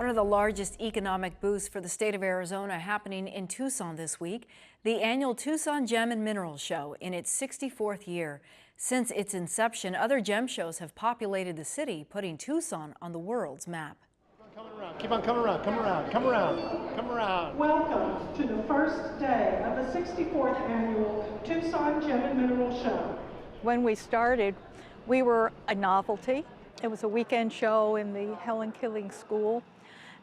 One of the largest economic boosts for the state of Arizona happening in Tucson this week, the annual Tucson Gem and Minerals Show in its 64th year. Since its inception, other gem shows have populated the city, putting Tucson on the world's map. Keep on coming around, come around, come around, come around. Welcome to the first day of the 64th annual Tucson Gem and Mineral Show. When we started, we were a novelty. It was a weekend show in the Helen Killing School.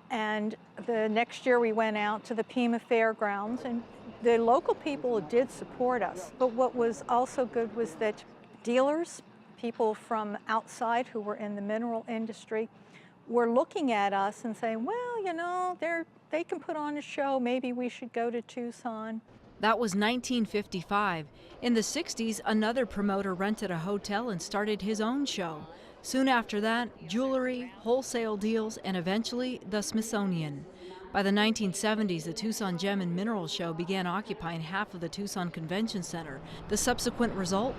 And the next year we went out to the Pima Fairgrounds, and the local people did support us. But what was also good was that dealers, people from outside who were in the mineral industry, were looking at us and saying, well, you know, they can put on a show, maybe we should go to Tucson. That was 1955. In the 60s, another promoter rented a hotel and started his own show. Soon after that, jewelry, wholesale deals, and eventually the Smithsonian. By the 1970s, the Tucson Gem and Mineral Show began occupying half of the Tucson Convention Center. The subsequent result?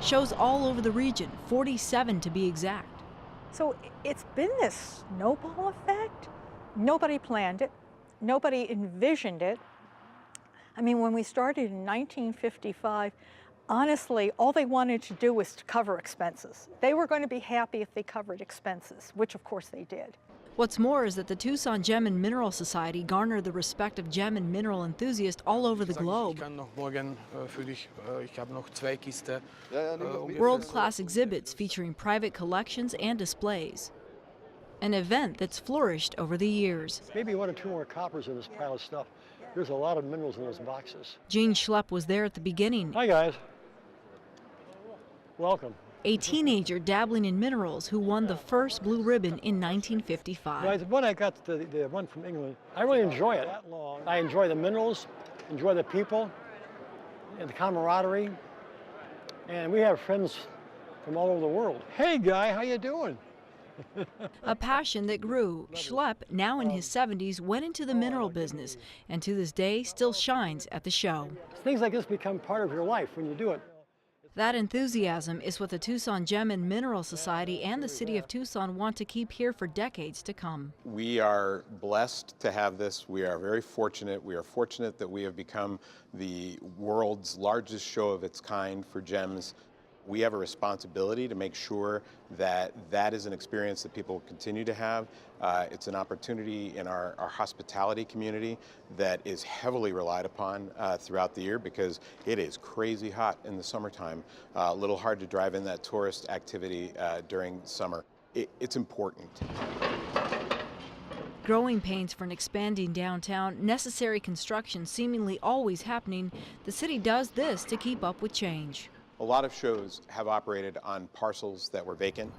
Shows all over the region, 47 to be exact. So it's been this snowball effect. Nobody planned it. Nobody envisioned it. I mean, when we started in 1955, honestly, all they wanted to do was to cover expenses. They were going to be happy if they covered expenses, which of course they did. What's more is that the Tucson Gem and Mineral Society garnered the respect of gem and mineral enthusiasts all over the globe. World-class exhibits featuring private collections and displays. An event that's flourished over the years. Maybe 1 or 2 more coppers in this pile of stuff. There's a lot of minerals in those boxes. Gene Schlepp was there at the beginning. Hi guys. Welcome. A teenager dabbling in minerals who won the first blue ribbon in 1955. The one I got, the one from England, I really enjoy it. I enjoy the minerals, enjoy the people, and the camaraderie. And we have friends from all over the world. Hey guy, how you doing? A passion that grew. Schlepp, now in his 70s, went into the mineral business and to this day still shines at the show. Things like this become part of your life when you do it. That enthusiasm is what the Tucson Gem and Mineral Society and the city of Tucson want to keep here for decades to come. We are blessed to have this. We are very fortunate. We are fortunate that we have become the world's largest show of its kind for gems. We have a responsibility to make sure that that is an experience that people continue to have. It's an opportunity in our hospitality community that is heavily relied upon throughout the year because it is crazy hot in the summertime. A little hard to drive in that tourist activity during summer. It's important. Growing pains for an expanding downtown, necessary construction seemingly always happening, the city does this to keep up with change. A lot of shows have operated on parcels that were vacant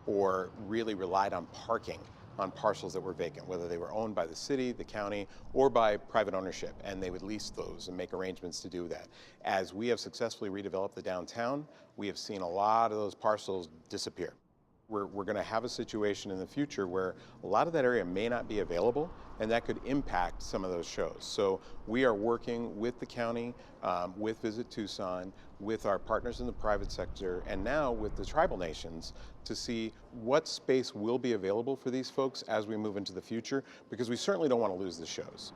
or really relied on parking on parcels that were vacant, whether they were owned by the city, the county, or by private ownership, and they would lease those and make arrangements to do that. As we have successfully redeveloped the downtown, we have seen a lot of those parcels disappear. We're going to have a situation in the future where a lot of that area may not be available, and that could impact some of those shows. So we are working with the county, with Visit Tucson, with our partners in the private sector, and now with the tribal nations to see what space will be available for these folks as we move into the future, because we certainly don't want to lose the shows.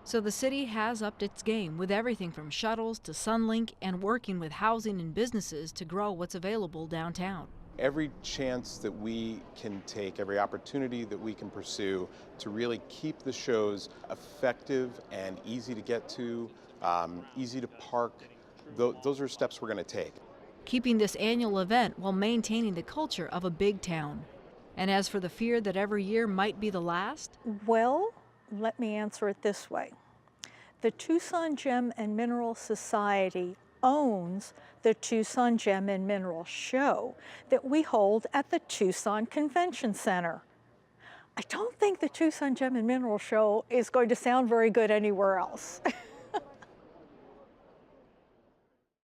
So the city has upped its game with everything from shuttles to Sunlink and working with housing and businesses to grow what's available downtown. Every chance that we can take, every opportunity that we can pursue to really keep the shows effective and easy to get to, easy to park, those are steps we're going to take. Keeping this annual event while maintaining the culture of a big town. And as for the fear that every year might be the last? Well, let me answer it this way. The Tucson Gem and Mineral Society owns the Tucson Gem and Mineral Show that we hold at the Tucson Convention Center. I don't think the Tucson Gem and Mineral Show is going to sound very good anywhere else.